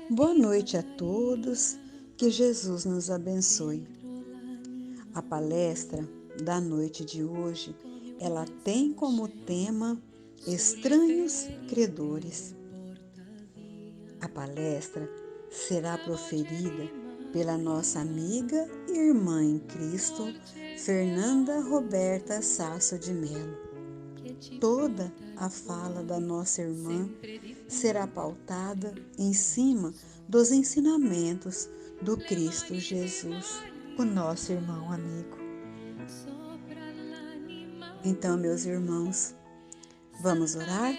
Boa noite a todos, que Jesus nos abençoe. A palestra da noite de hoje, ela tem como tema Estranhos Credores. A palestra será proferida pela nossa amiga e irmã em Cristo, Fernanda Roberta Sasso de Mello. Toda a fala da nossa irmã será pautada em cima dos ensinamentos do Cristo Jesus, o nosso irmão amigo. Então, meus irmãos, vamos orar?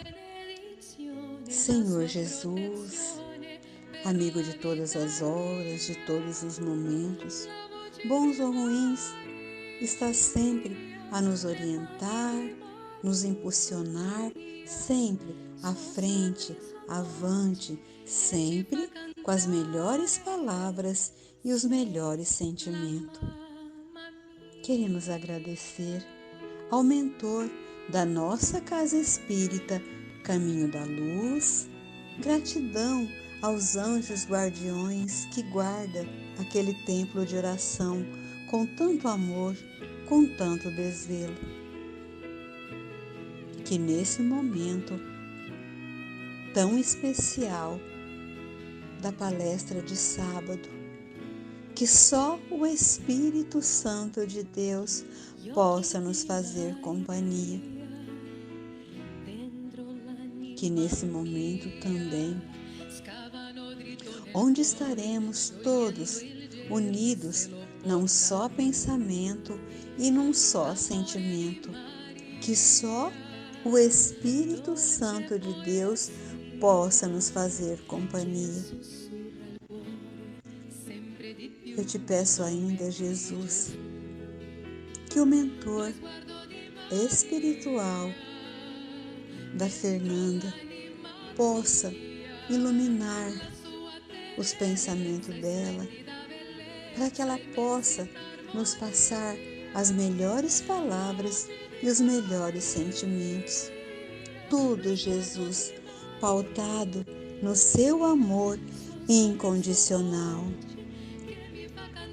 Senhor Jesus, amigo de todas as horas, de todos os momentos, bons ou ruins, está sempre a nos orientar, nos impulsionar, sempre à frente, avante, sempre com as melhores palavras e os melhores sentimentos. Queremos agradecer ao mentor da nossa casa espírita, Caminho da Luz, gratidão aos anjos guardiões que guarda aquele templo de oração com tanto amor, com tanto desvelo. Que nesse momento tão especial da palestra de sábado, que só o Espírito Santo de Deus possa nos fazer companhia. Que nesse momento também, onde estaremos todos unidos num só pensamento e num só sentimento, que só o Espírito Santo de Deus possa nos fazer companhia. Eu te peço ainda, Jesus, que o mentor espiritual da Fernanda possa iluminar os pensamentos dela, para que ela possa nos passar as melhores palavras e os melhores sentimentos. Tudo, Jesus, pautado no seu amor incondicional.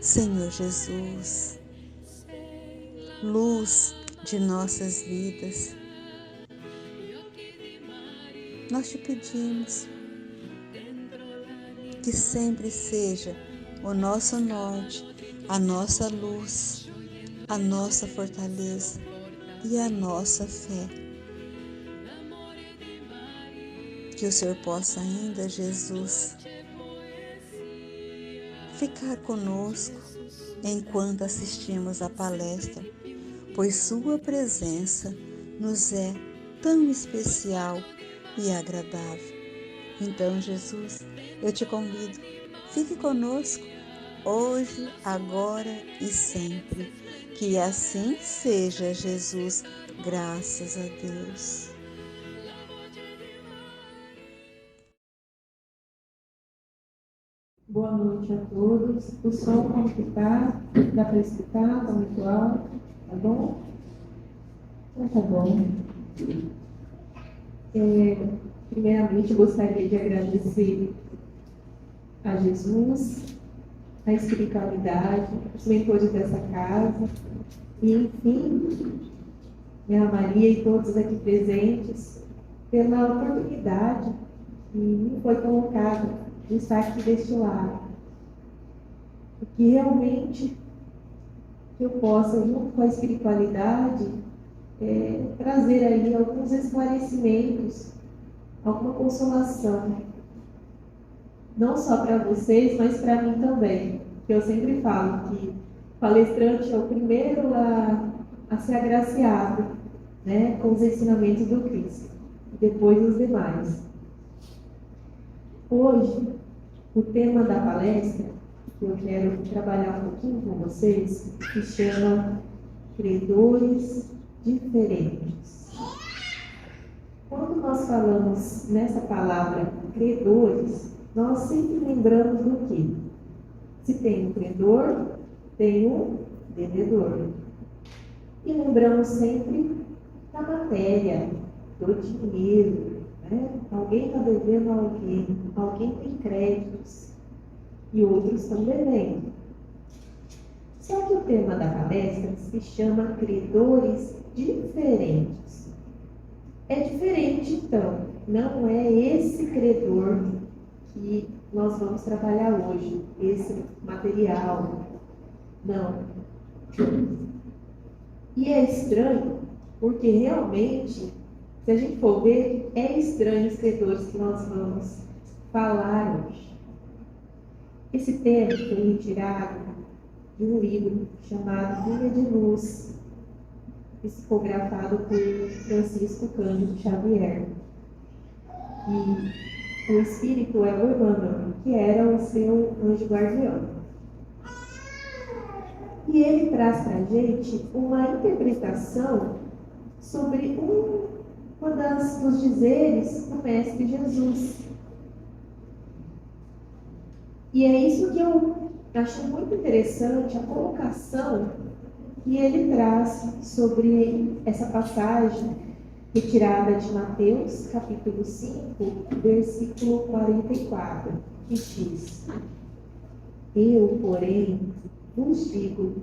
Senhor Jesus, luz de nossas vidas, nós te pedimos que sempre seja o nosso norte, a nossa luz, a nossa fortaleza e a nossa fé. Que o Senhor possa ainda, Jesus, ficar conosco enquanto assistimos à palestra, pois sua presença nos é tão especial e agradável. Então, Jesus, eu te convido, fique conosco hoje, agora e sempre. Que assim seja, Jesus, graças a Deus. Boa noite a todos. O som como que tá? Dá para escutar? Tá muito alto? Tá bom? Então tá bom. Primeiramente, gostaria de agradecer a Jesus, a espiritualidade, os mentores dessa casa, e, enfim, a Maria e todos aqui presentes, pela oportunidade que me foi colocada de estar aqui deste lado. E que realmente eu possa, junto com a espiritualidade, trazer aí alguns esclarecimentos, alguma consolação, não só para vocês, mas para mim também. Que eu sempre falo que o palestrante é o primeiro a ser agraciado, né, com os ensinamentos do Cristo, e depois os demais. Hoje, o tema da palestra que eu quero trabalhar um pouquinho com vocês se chama Credores Diferentes. Quando nós falamos nessa palavra credores, nós sempre lembramos do quê? Se tem um credor, tem um devedor. E lembramos sempre da matéria, do dinheiro, né? Alguém está devendo a alguém tem crédito e outros estão devendo. Só que o tema da palestra se chama Credores Diferentes. É diferente, então, não é esse credor que nós vamos trabalhar hoje, esse material. Não. E é estranho, porque realmente, se a gente for ver, é estranho os credores que nós vamos falar hoje. Esse tema foi retirado de um livro chamado Linha de Luz, psicografado por Francisco Cândido Xavier. E o espírito é o Emmanuel, que era o seu anjo guardião. E ele traz para a gente uma interpretação sobre uma dos dizeres do Mestre Jesus. E é isso que eu acho muito interessante, a colocação que ele traz sobre essa passagem retirada de Mateus, capítulo 5, versículo 44, que diz: Eu, porém, vos digo,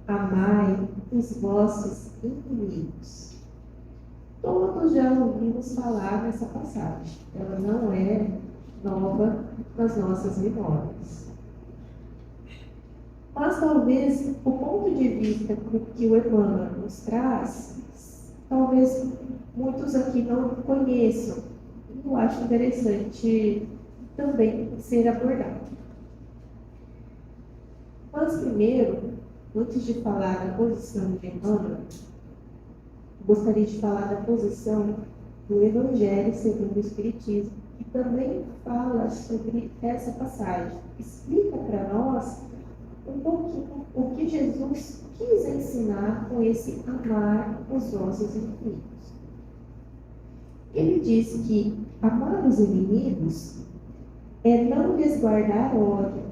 amai os vossos inimigos. Todos já ouvimos falar nessa passagem. Ela não é nova nas nossas memórias. Mas talvez o ponto de vista que o Emmanuel nos traz, talvez muitos aqui não conheçam. Eu acho interessante também ser abordado. Mas primeiro, antes de falar da posição de Emmanuel, gostaria de falar da posição do Evangelho segundo o Espiritismo, que também fala sobre essa passagem. Explica para nós um pouquinho o que Jesus quis ensinar com esse amar os nossos inimigos. Ele diz que amar os inimigos é não lhes guardar ódio,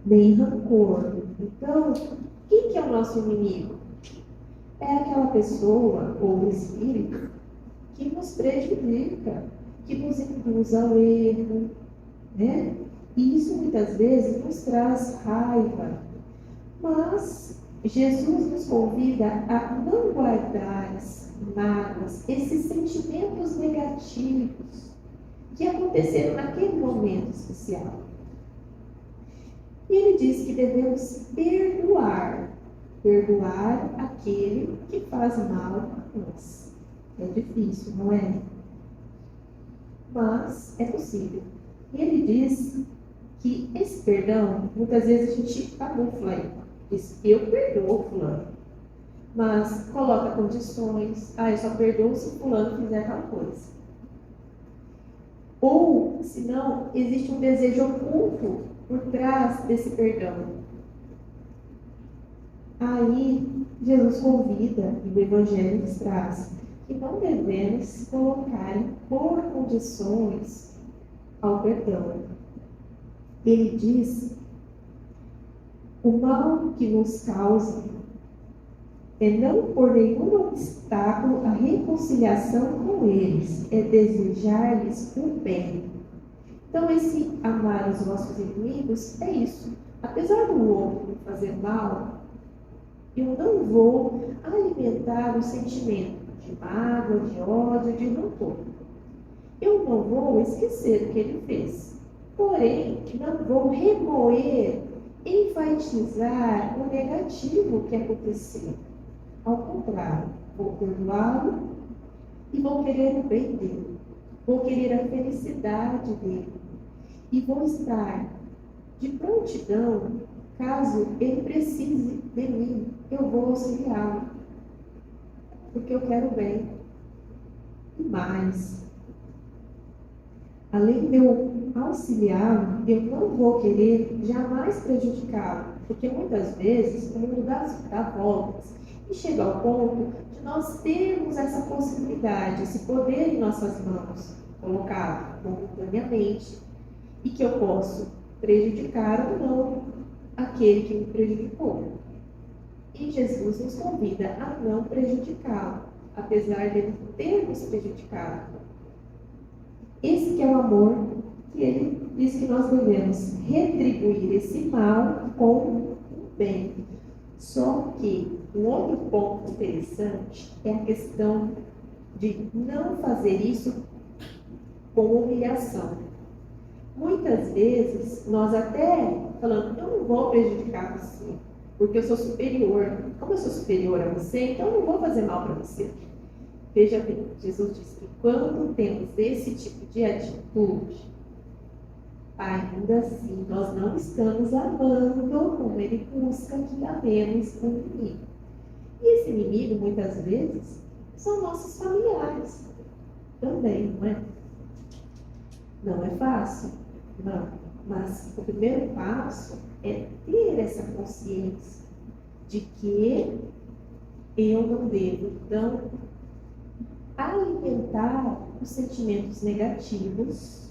nem rancor. Então, quem que é o nosso inimigo? É aquela pessoa ou espírito que nos prejudica, que nos induz ao erro, né? E isso muitas vezes nos traz raiva. Mas Jesus nos convida a não guardar as mágoas, esses sentimentos negativos que aconteceram naquele momento especial. E ele diz que devemos perdoar aquele que faz mal a nós. É difícil, não é? Mas é possível. E ele diz que esse perdão, muitas vezes a gente camufla aí. Diz, eu perdoo fulano. Mas coloca condições. Eu só perdoo se fulano fizer aquela coisa. Ou, se não, existe um desejo oculto por trás desse perdão. Aí, Jesus convida, e o Evangelho nos traz, que não devemos colocar por condições ao perdão. Ele diz: o mal que nos causa é não por nenhum obstáculo a reconciliação com eles, é desejar-lhes o bem. Então, esse amar os nossos inimigos é isso. Apesar do outro me fazer mal, eu não vou alimentar o sentimento de mágoa, de ódio, de rancor. Eu não vou esquecer o que ele fez. Porém, não vou remoer, enfatizar o negativo que aconteceu. Ao contrário, vou perdoá-lo e vou querer o bem dele. Vou querer a felicidade dele. E vou estar de prontidão, caso ele precise de mim, eu vou auxiliá-lo. Porque eu quero o bem. E mais, além de eu auxiliá-lo, eu não vou querer jamais prejudicá-lo. Porque muitas vezes o mundo dá voltas e chega ao ponto de nós termos essa possibilidade, esse poder em nossas mãos, colocado momentaneamente, e que eu posso prejudicar ou não aquele que me prejudicou. E Jesus nos convida a não prejudicá-lo, apesar de ele ter nos prejudicado. Esse que é o amor que ele diz que nós devemos retribuir esse mal com o bem. Só que um outro ponto interessante é a questão de não fazer isso com humilhação. Muitas vezes, nós até falamos, eu não vou prejudicar você, porque eu sou superior. Como eu sou superior a você, então eu não vou fazer mal para você. Veja bem, Jesus diz que quando temos esse tipo de atitude, ainda assim nós não estamos amando como Ele busca que amemos o inimigo. E esse inimigo, muitas vezes, são nossos familiares também, não é? Não é fácil, não. Mas o primeiro passo é ter essa consciência de que eu não devo, então, alimentar os sentimentos negativos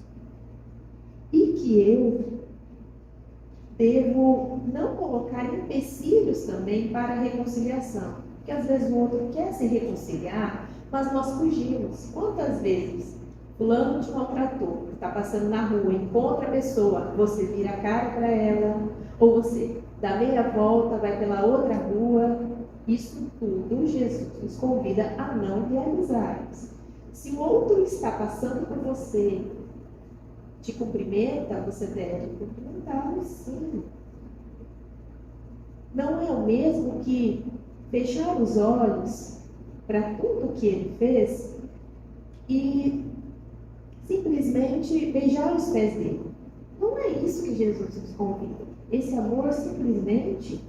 e que eu devo não colocar empecilhos também para a reconciliação. Porque às vezes o outro quer se reconciliar, mas nós fugimos. Quantas vezes fulano te maltratou, está passando na rua, encontra a pessoa, você vira a cara para ela, ou você dá meia volta, vai pela outra rua. Isso tudo Jesus nos convida a não realizarmos. Se o outro está passando por você, te cumprimenta, você deve cumprimentá-lo sim. Não é o mesmo que fechar os olhos para tudo que ele fez e simplesmente beijar os pés dele. Não é isso que Jesus nos convida. Esse amor simplesmente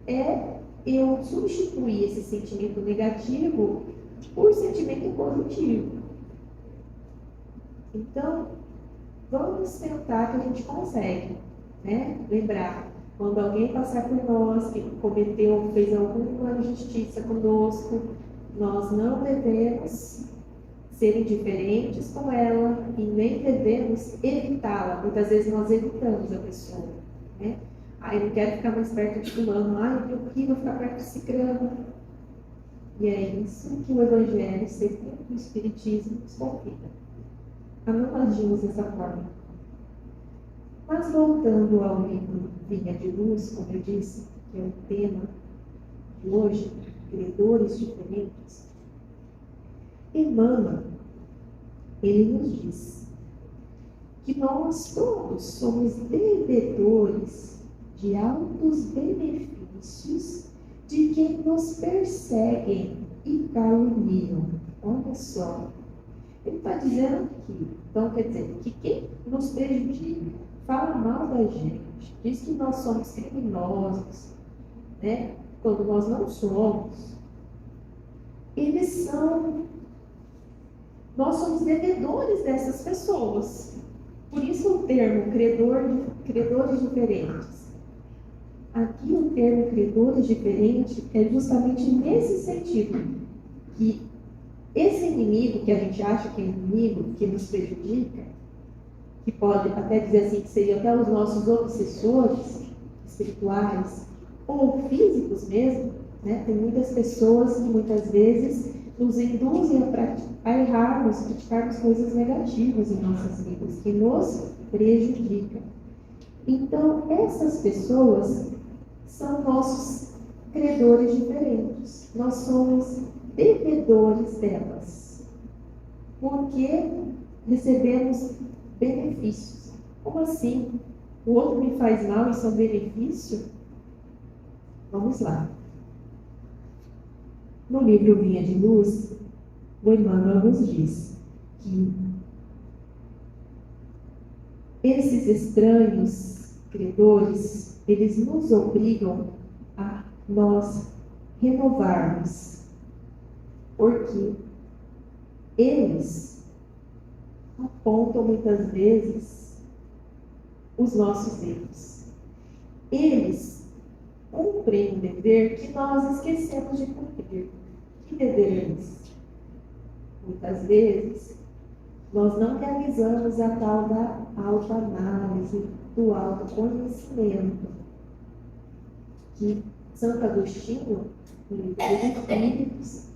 é eu substituir esse sentimento negativo por sentimento positivo. Então, vamos tentar que a gente consegue, né? Lembrar, quando alguém passar por nós, que cometeu, fez alguma injustiça conosco, nós não devemos ser indiferentes com ela e nem devemos evitá-la. Muitas vezes nós evitamos a pessoa, né? Eu não quero ficar mais perto de fulano, que horrível ficar perto de ciclano. E é isso que o Evangelho, segundo o Espiritismo, nos convida. A não agirmos dessa forma. Mas voltando ao livro Vinha de Luz, como eu disse, que é o tema de hoje, credores diferentes, Emmanuel, ele nos diz que nós todos somos devedores de altos benefícios de quem nos perseguem e caluniam. Olha só, ele está dizendo aqui, então quer dizer, que quem nos prejudica, fala mal da gente, diz que nós somos criminosos, né? Quando nós não somos, nós somos devedores dessas pessoas. Por isso o termo credores diferentes. Aqui o termo credores diferentes é justamente nesse sentido, que esse inimigo que a gente acha que é inimigo, que nos prejudica, que pode até dizer assim, que seriam até os nossos obsessores espirituais, ou físicos mesmo, né? Tem muitas pessoas que muitas vezes nos induzem a errarmos, praticarmos coisas negativas em nossas vidas, que nos prejudicam. Então, essas pessoas são nossos credores diferentes. Nós somos devedores delas, porque recebemos benefícios. Como assim? O outro me faz mal e isso é um benefício? Vamos lá. No livro Vinha de Luz, o Emmanuel nos diz que esses estranhos credores, eles nos obrigam a nós renovarmos, porque eles apontam muitas vezes os nossos erros. Eles cumprem um dever que nós esquecemos de cumprir. Que dever é esse? Muitas vezes, nós não realizamos a tal da autoanálise, do autoconhecimento, que Santo Agostinho, no livro dos Espíritos,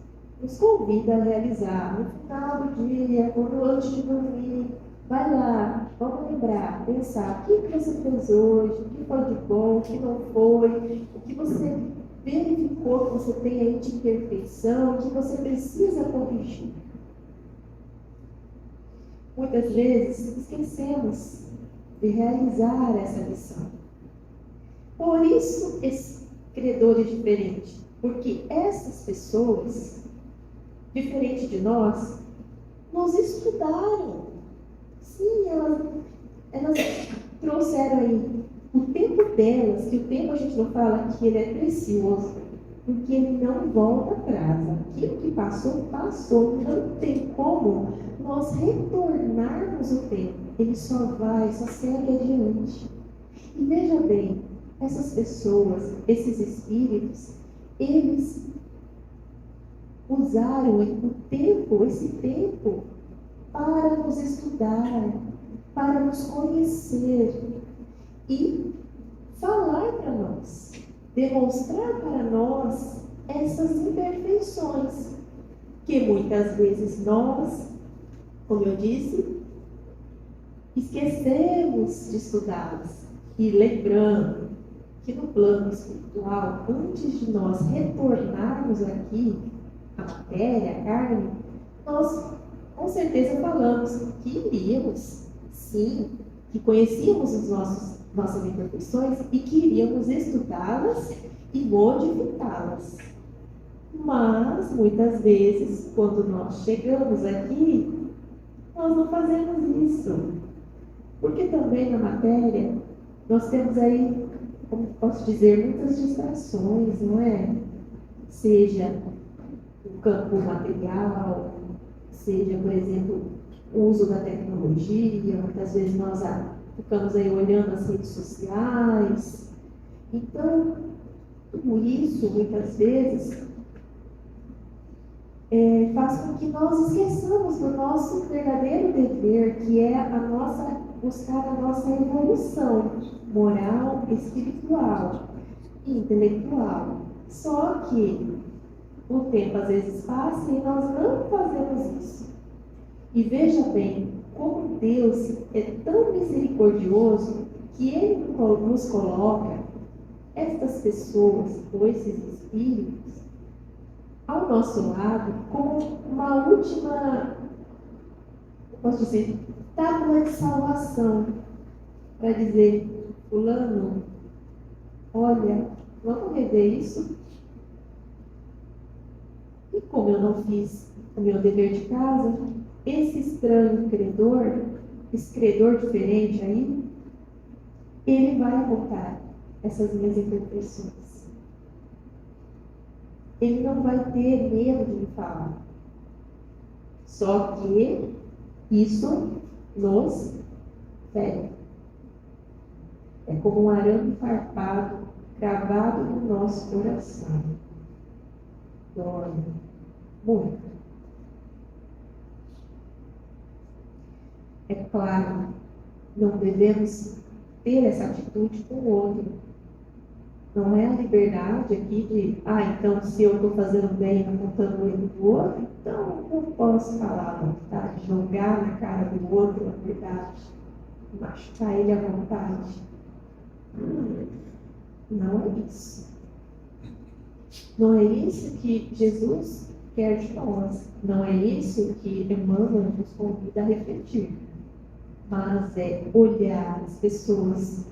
nos convida a realizar no final do dia, quando antes de dormir, Vai lá, vamos lembrar, pensar, o que você fez hoje, o que foi de bom, o que não foi, o que você verificou que você tem aí de imperfeição, que você precisa corrigir. Muitas vezes esquecemos de realizar essa missão. Por isso, esse credor é diferente, porque essas pessoas, diferente de nós, nos estudaram. Sim, elas trouxeram aí o tempo delas, que o tempo a gente não fala que ele é precioso, porque ele não volta atrás. Aquilo que passou, passou. Não tem como nós retornarmos o tempo. Ele só vai, só segue adiante. E veja bem, essas pessoas, esses espíritos, eles usaram o tempo, esse tempo, para nos estudar, para nos conhecer e falar para nós, demonstrar para nós essas imperfeições que muitas vezes nós, como eu disse, esquecemos de estudá-las. E lembrando que no plano espiritual, antes de nós retornarmos aqui à matéria, à carne, nós com certeza falamos que iríamos, sim, que conhecíamos nossas imperfeições e que iríamos estudá-las e modificá-las. Mas, muitas vezes, quando nós chegamos aqui, nós não fazemos isso. Porque também na matéria, nós temos aí, como posso dizer, muitas distrações, não é? Seja o campo material, seja, por exemplo, o uso da tecnologia. Muitas vezes nós ficamos aí olhando as redes sociais. Então, tudo isso, muitas vezes, faz com que nós esqueçamos do nosso verdadeiro dever, que é buscar a nossa evolução moral, espiritual e intelectual. Só que o tempo às vezes passa e nós não fazemos isso. E veja bem como Deus é tão misericordioso que Ele nos coloca estas pessoas ou esses espíritos ao nosso lado como uma última, posso dizer, tábua de salvação, para dizer: fulano, olha, vamos rever isso? E como eu não fiz o meu dever de casa, esse estranho credor, esse credor diferente aí, ele vai apontar essas minhas imperfeições. Ele não vai ter medo de me falar. Só que isso nos fere. É como um arame farpado cravado no nosso coração. Dói muito. É claro, não devemos ter essa atitude com o outro. Não é a liberdade aqui de, então se eu estou fazendo bem, apontando o erro do outro, então eu posso falar à vontade, jogar na cara do outro a verdade, machucar ele à vontade. Não é isso. Não é isso que Jesus quer de nós. Não é isso que Emmanuel nos convida a refletir. Mas é olhar as pessoas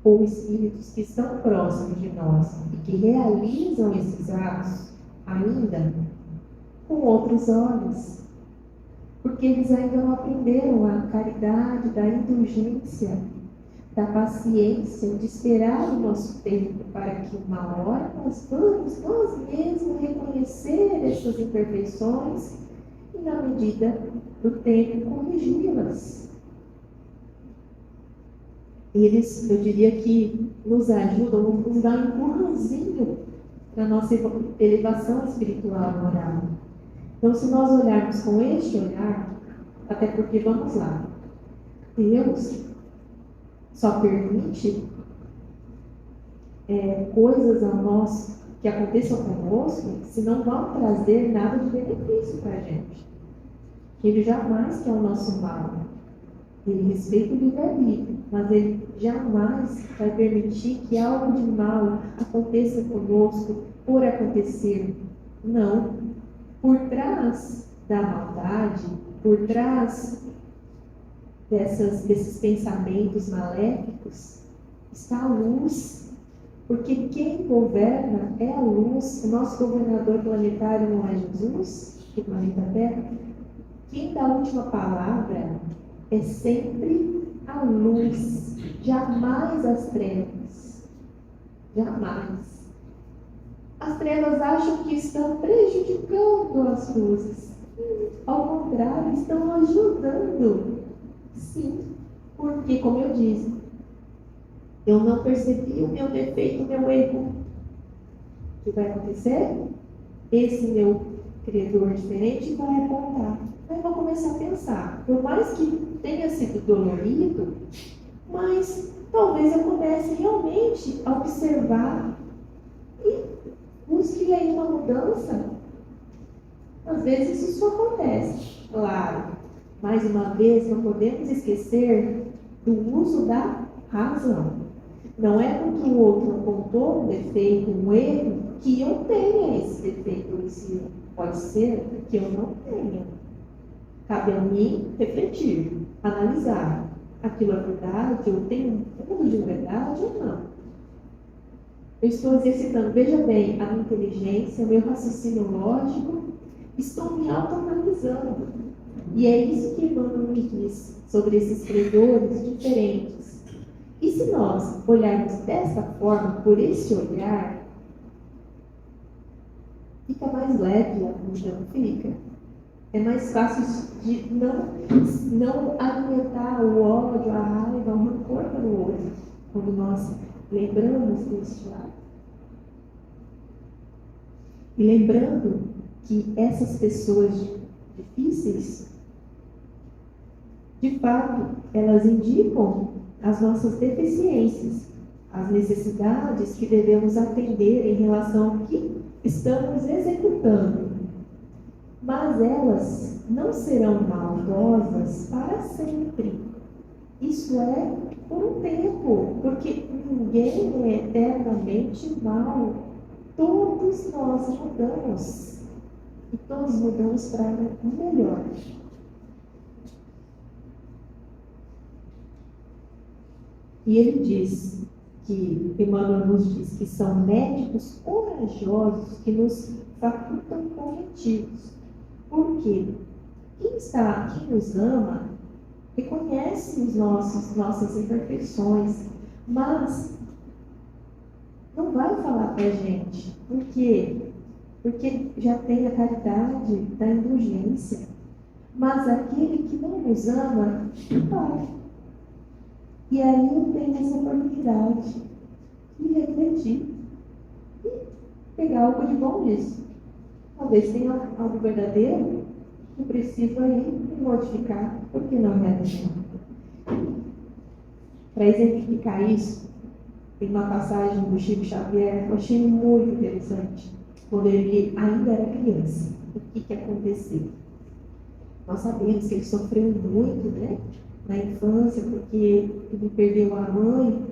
ou espíritos que estão próximos de nós e que realizam esses atos ainda com outros olhos. Porque eles ainda não aprenderam a caridade da indulgência, da paciência, de esperar o nosso tempo para que uma hora nós vamos nós mesmos reconhecer essas imperfeições e, na medida do tempo, corrigi-las. Eles, eu diria que nos ajudam, nos dão um empurrãozinho na nossa elevação espiritual, moral. Então, se nós olharmos com este olhar, até porque, vamos lá, Deus só permite coisas a nós que aconteçam conosco se não vão trazer nada de benefício para a gente. que ele jamais quer o nosso mal. Ele respeita o livre-arbítrio, mas ele jamais vai permitir que algo de mal aconteça conosco por acontecer. Não. Por trás da maldade, por trás desses pensamentos maléficos, está a luz. Porque quem governa é a luz. O nosso governador planetário não é Jesus, do planeta Terra. Quem dá a última palavra é sempre a luz, jamais as trevas. Jamais. As trevas acham que estão prejudicando as luzes. Ao contrário, estão ajudando. Sim, porque, como eu disse, eu não percebi o meu defeito, o meu erro. O que vai acontecer? Esse meu credor diferente vai apontar. Aí eu vou começar a pensar. Por mais que tenha sido dolorido, mas talvez eu comece realmente a observar e busque aí uma mudança. Às vezes isso acontece, claro. Mais uma vez, não podemos esquecer do uso da razão. Não é porque o outro apontou um defeito, um erro, que eu tenha esse defeito ou esse erro. Pode ser que eu não tenha. Cabe a mim refletir, analisar. Aquilo é verdade, eu tenho um fundo de verdade ou não. Eu estou exercitando, veja bem, a minha inteligência, o meu raciocínio lógico, estou me autoanalisando. E é isso que Emmanuel nos diz sobre esses credores diferentes. E se nós olharmos dessa forma, por esse olhar, fica mais leve a vida, não fica? É mais fácil de não alimentar o ódio, a raiva, o rancor pelo outro, quando nós lembramos deste lado. E lembrando que essas pessoas difíceis, de fato, elas indicam as nossas deficiências, as necessidades que devemos atender em relação ao que estamos executando. Mas elas não serão maldosas para sempre. Isso é por um tempo, porque ninguém é eternamente mal. Todos nós mudamos. E todos mudamos para o melhor. E ele diz que, Emmanuel nos diz que são médicos corajosos que nos facultam corretivos. Por quê? Quem nos ama, reconhece nossas imperfeições, mas não vai falar para a gente. Por quê? Porque já tem a caridade da indulgência. Mas aquele que não nos ama, vai. E aí eu tenho essa oportunidade de refletir e pegar algo de bom disso. Talvez tenha algo verdadeiro que eu preciso aí me modificar, porque não é assim. Para exemplificar isso, tem uma passagem do Chico Xavier que eu achei muito interessante. Quando ele ainda era criança, o que aconteceu? Nós sabemos que ele sofreu muito, né? Na infância, porque ele perdeu a mãe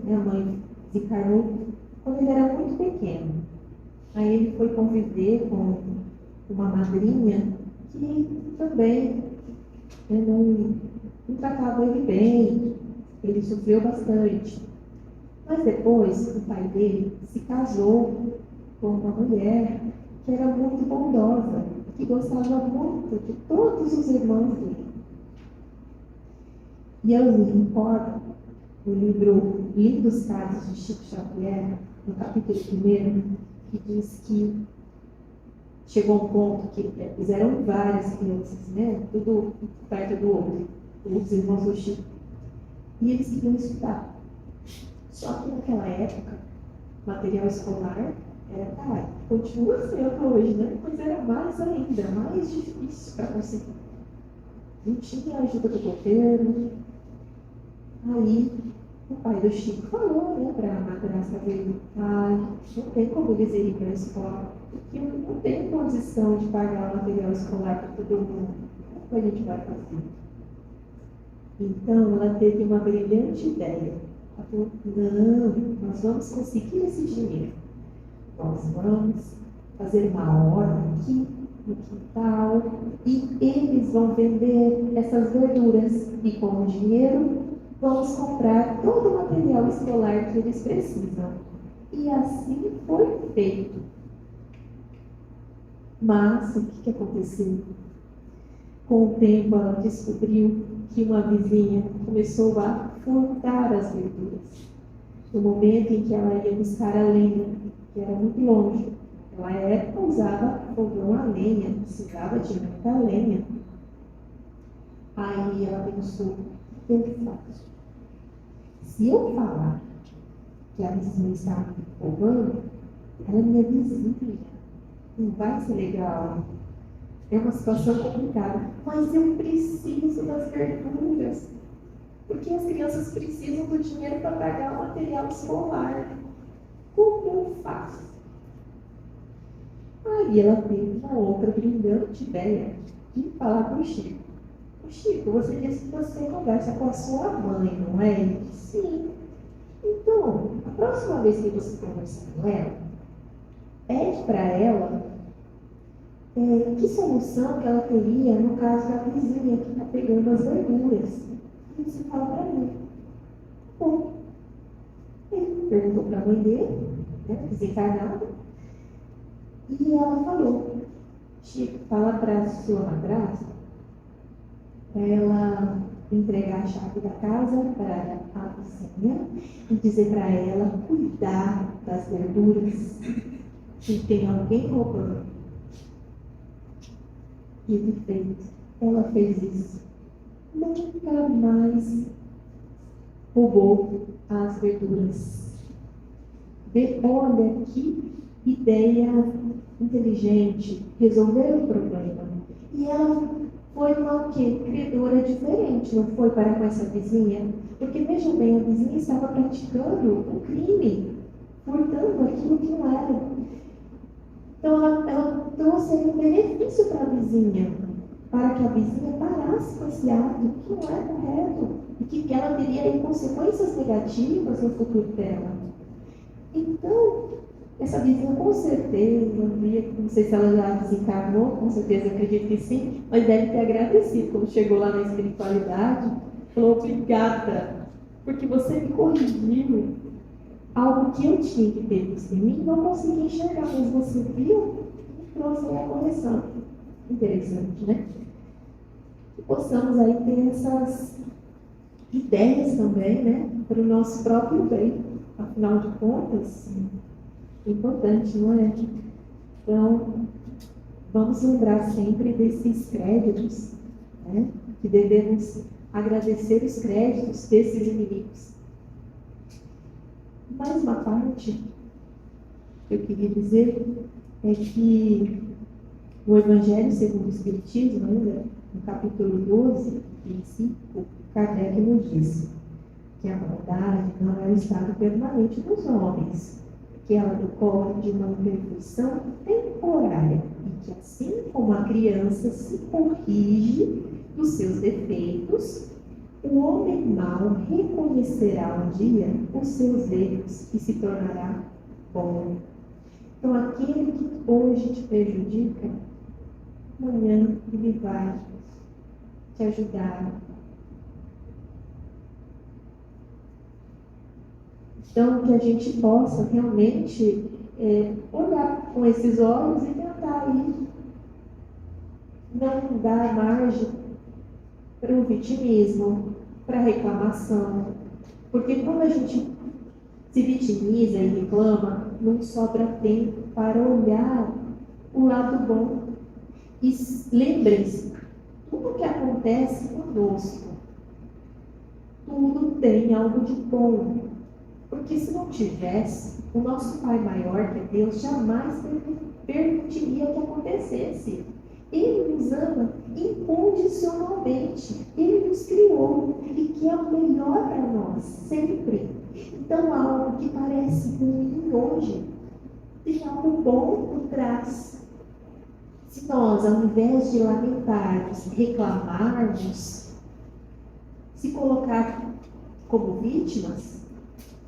desencarnou quando ele era muito pequeno. Aí ele foi conviver com uma madrinha que também não tratava ele bem, ele sofreu bastante. Mas depois, o pai dele se casou com uma mulher que era muito bondosa, que gostava muito de todos os irmãos dele. E eu me recordo no livro Lindos Casos de Chico Xavier, no capítulo 1, que diz que chegou um ponto que fizeram várias crianças, né? Tudo perto do outro, os irmãos do Chico. E eles queriam estudar. Só que naquela época, material escolar era caro. Continua sendo hoje, né? Mas era mais ainda, mais difícil para conseguir. Não tinha ajuda do governo. Aí, o pai do Chico falou, né, para a madrasta dele: não tem como eles irem para a escola, porque eu não tenho condição de pagar o material escolar para todo mundo. que a gente vai fazer? Então, ela teve uma brilhante ideia. Ela falou, não, nós vamos conseguir esse dinheiro. Nós vamos fazer uma horta aqui no quintal e eles vão vender essas verduras e com o dinheiro vamos comprar todo o material escolar que eles precisam. E assim foi feito. Mas o que aconteceu? Com o tempo ela descobriu que uma vizinha começou a furtar as verduras. No momento em que ela ia buscar a lenha, que era muito longe, naquela época usava fogão a lenha, precisava de muita lenha. Aí ela pensou, eu faço. Se eu falar que a vizinha está me roubando, ela é minha vizinha. Não vai ser legal. É uma situação complicada. Mas eu preciso das verduras. Porque as crianças precisam do dinheiro para pagar o material escolar. Como eu faço? Aí ela teve uma outra brilhante ideia de falar para o Chico. Chico, você disse que você conversa com a sua mãe, não é? Ele disse, sim. Então, a próxima vez que você conversar com ela, pede para ela que solução que ela teria no caso da vizinha que está pegando as verduras. E você fala para mim. Bom, ele perguntou para a mãe dele, desencarnada, e ela falou, Chico, fala para a sua madrasta para ela entregar a chave da casa para a vizinha e dizer para ela cuidar das verduras se tem alguém roubando. E de feito, ela fez isso. Nunca mais roubou as verduras. Olha que ideia inteligente, resolver o problema. E ela foi uma o quê? Credora diferente, não foi para com essa vizinha? Porque, veja bem, a vizinha estava praticando um crime, furtando aquilo que não era. Então, ela trouxe um benefício para a vizinha, para que a vizinha parasse com esse ato que não é correto e que ela teria consequências negativas no futuro dela. Então, essa vizinha com certeza, não sei se ela já desencarnou, com certeza acredito que sim, mas deve ter agradecido quando chegou lá na espiritualidade, falou obrigada, porque você me corrigiu algo que eu tinha que ter visto em mim, não consegui enxergar, mas você viu e trouxe a correção. Interessante, né? Que possamos aí ter essas ideias também, né? Para o nosso próprio bem. Afinal de contas, é importante, não é? Então, vamos lembrar sempre desses créditos, né? Que devemos agradecer os créditos desses inimigos. Mais uma parte que eu queria dizer é que no Evangelho segundo o Espiritismo, ainda, no capítulo 12, princípio, Kardec nos diz que a maldade não é o estado permanente dos homens, que ela decorre de uma imperfeição temporária e que, assim como a criança se corrige dos seus defeitos, o homem mau reconhecerá um dia os seus erros e se tornará bom. Então, aquele que hoje te prejudica, amanhã ele vai te ajudar. Então, que a gente possa realmente olhar com esses olhos e tentar aí não dar margem para o vitimismo, para a reclamação. Porque quando a gente se vitimiza e reclama, não sobra tempo para olhar o lado bom. E lembrem-se, tudo que acontece conosco, tudo tem algo de bom. Porque se não tivesse, o nosso Pai maior, que é Deus, jamais permitiria que acontecesse. Ele nos ama incondicionalmente. Ele nos criou e quer o melhor para nós, sempre. Então, algo que parece ruim hoje, tem algo bom por trás. Se nós, ao invés de lamentarmos, reclamarmos, se colocar como vítimas,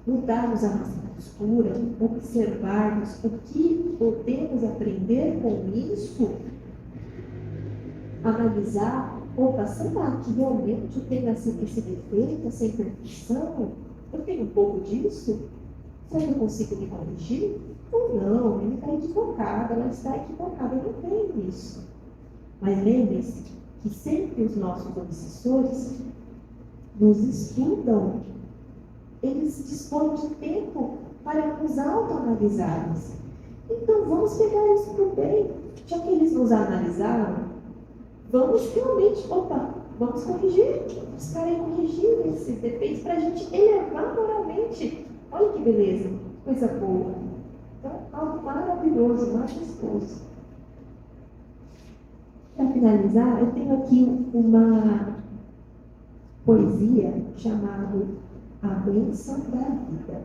mudarmos a nossa postura, observarmos o que podemos aprender com isso, analisar, opa, será que realmente eu tenho esse defeito, essa imperfeição? Eu tenho um pouco disso? Será que eu consigo me corrigir? Ou não, ele está equivocado, ela está equivocada, eu não tenho isso. Mas lembre-se que sempre os nossos obsessores nos estudam, eles dispõem de tempo para nos autoanalisarmos. Então vamos pegar isso para o bem, já que eles nos analisaram, vamos realmente, vamos corrigir, buscar corrigir esses defeitos para a gente elevar moralmente. Olha que beleza, coisa boa. Então, algo maravilhoso, majestoso. Para finalizar, eu tenho aqui uma poesia chamada A Bênção da Vida,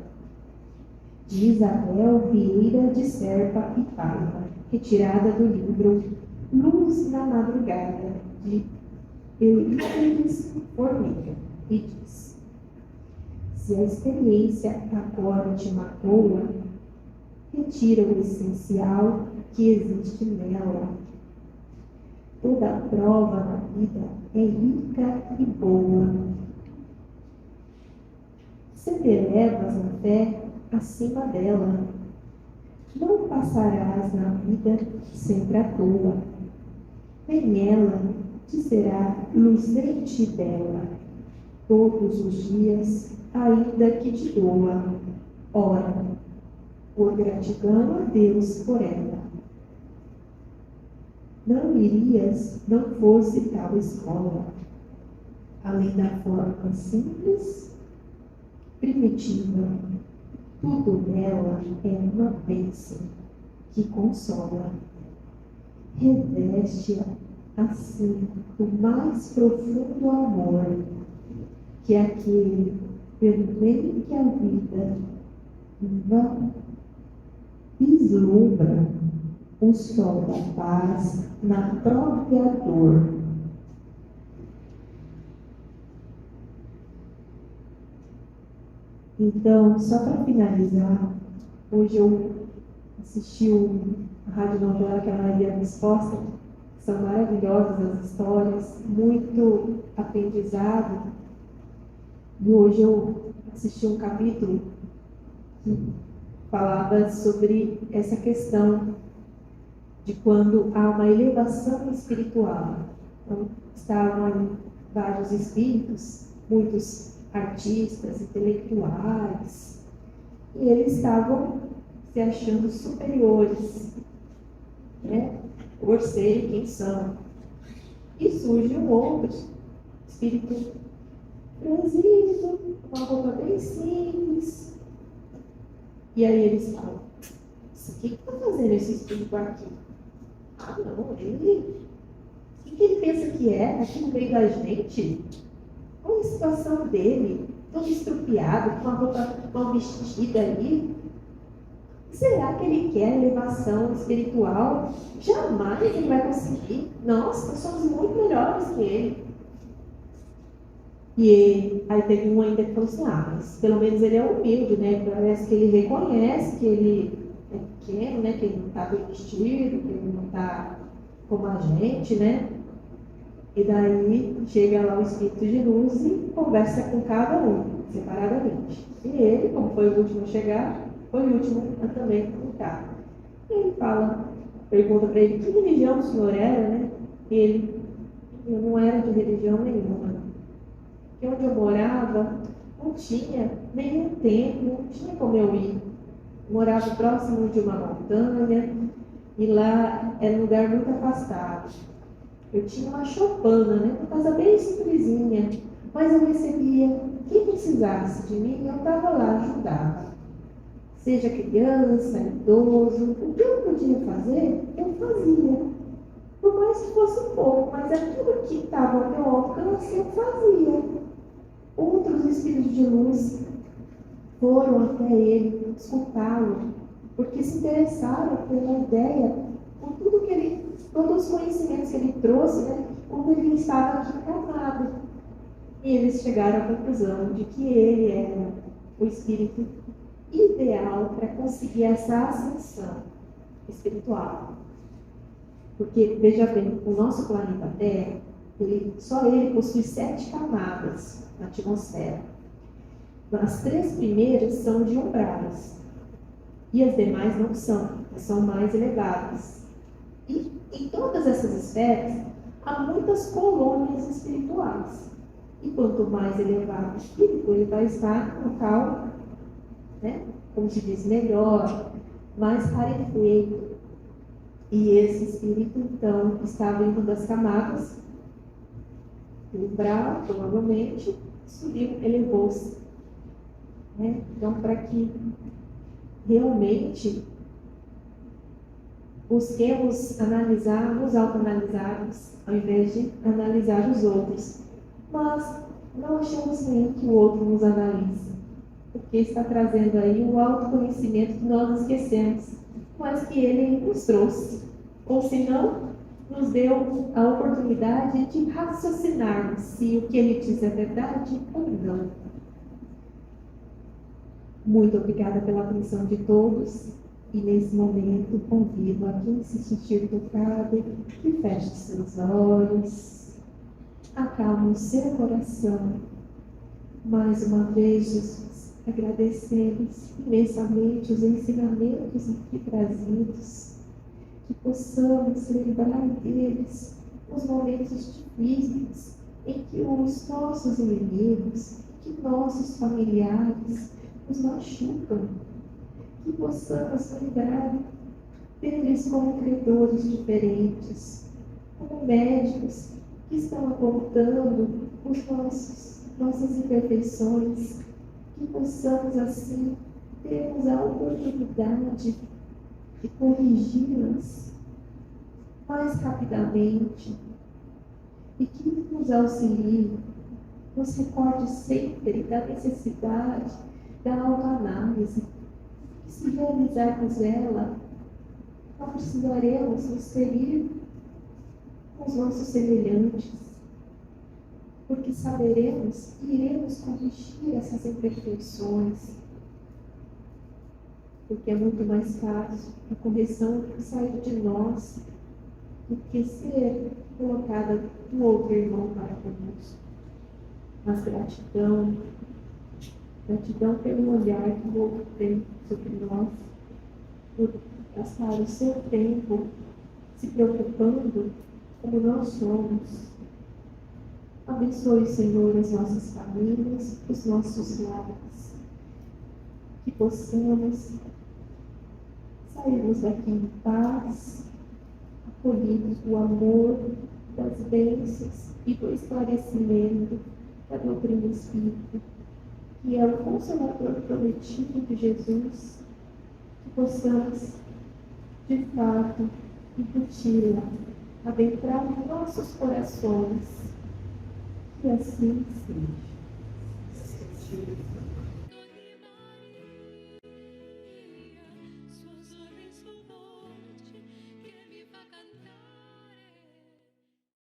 de Isabel Vieira de Serpa e Paiva, retirada do livro Luz na Madrugada, de Eurípides Formiga, e diz: se a experiência agora te magoa, retira o essencial que existe nela. Toda prova na vida é rica e boa. Se te elevas na fé acima dela, não passarás na vida sempre à toa. Vem ela, te será luzente dela, todos os dias, ainda que te doa. Ora, por gratidão a Deus por ela. Não irias, não fosse tal escola, além da forma simples, primitiva. Tudo nela é uma bênção que consola. Reveste-a assim do mais profundo amor, que é aquele pelo bem que a vida vislumbra o sol da paz na própria dor. Então, só para finalizar, hoje eu assisti a radionovela que a Maria nos posta, são maravilhosas as histórias, muito aprendizado. E hoje eu assisti um capítulo que falava sobre essa questão de quando há uma elevação espiritual. Então, estavam ali vários espíritos, muitos artistas, intelectuais, e eles estavam se achando superiores, né? Por serem quem são. E surge um outro espírito franzido, uma roupa bem simples. E aí eles falam: o que está fazendo esse espírito aqui? Ah, não, ele... O que ele pensa que é aqui no meio da gente? Qual a situação dele? Todo estrupiado, com a roupa mal vestida ali. Será que ele quer elevação espiritual? Jamais ele vai conseguir. Nós somos muito melhores que ele. E aí teve um ainda que falou assim: mas pelo menos ele é humilde, né? Parece que ele reconhece que ele é pequeno, né? Que ele não está bem vestido, que ele não está como a gente, né? E daí chega lá o espírito de luz e conversa com cada um, separadamente. E ele, como foi o último a chegar, foi o último a também contar. E ele pergunta para ele: que religião o senhor era, né? E ele: eu não era de religião nenhuma. Porque onde eu morava não tinha nenhum templo, não tinha como eu ir. Eu morava próximo de uma montanha e lá era um lugar muito afastado. Eu tinha uma choupana, né? Uma casa bem simplesinha, mas eu recebia quem precisasse de mim, eu estava lá, ajudava. Seja criança, idoso, o que eu podia fazer, eu fazia. Por mais que fosse pouco, mas aquilo que estava ao meu alcance, eu fazia. Outros espíritos de luz foram até ele escutá-lo, porque se interessaram pela ideia, por tudo que ele todos os conhecimentos que ele trouxe, né, quando ele estava aqui encarnado. E eles chegaram à conclusão de que ele era o espírito ideal para conseguir essa ascensão espiritual. Porque, veja bem, o nosso planeta Terra, só ele possui 7 camadas na atmosfera. As 3 primeiras são de umbrais, e as demais não são mais elevadas. E em todas essas esferas, há muitas colônias espirituais. E quanto mais elevado o espírito, ele vai estar no local, né, como se diz, melhor, mais rarefeito. E esse espírito, então, estava em uma das camadas, o umbral, provavelmente, subiu, elevou-se. Né? Então, para que realmente busquemos analisar, nos autoanalisarmos, ao invés de analisar os outros. Mas não achamos ruim que o outro nos analise, porque está trazendo aí um autoconhecimento que nós esquecemos, mas que ele nos trouxe. Ou se não, nos deu a oportunidade de raciocinarmos se o que ele diz é verdade ou não. Muito obrigada pela atenção de todos. E nesse momento convido a quem se sentir tocado que feche seus olhos, acalme o seu coração. Mais uma vez, Jesus, agradecemos imensamente os ensinamentos aqui trazidos, que possamos lembrar deles nos momentos difíceis em que os nossos inimigos, que nossos familiares nos machucam, que possamos lembrar deles como credores diferentes, como médicos que estão apontando nossas imperfeições, que possamos assim termos a oportunidade de corrigi-las mais rapidamente e que nos auxilie, nos recorde sempre da necessidade da autoanálise. Se realizarmos ela, não precisaremos nos ferir com os nossos semelhantes, porque saberemos e iremos corrigir essas imperfeições, porque é muito mais fácil a correção sair de nós do que ser colocada do outro irmão para conosco. Mas gratidão pelo olhar que o outro tem sobre nós, por gastar o seu tempo se preocupando como nós somos. Abençoe, Senhor, as nossas famílias, os nossos lares, que possamos sairmos daqui em paz, acolhidos do amor, das bênçãos e do esclarecimento da doutrina espírita, que é o Consolador prometido de Jesus, que possamos, de fato, incuti-la, adentrar em nossos corações. Que assim seja.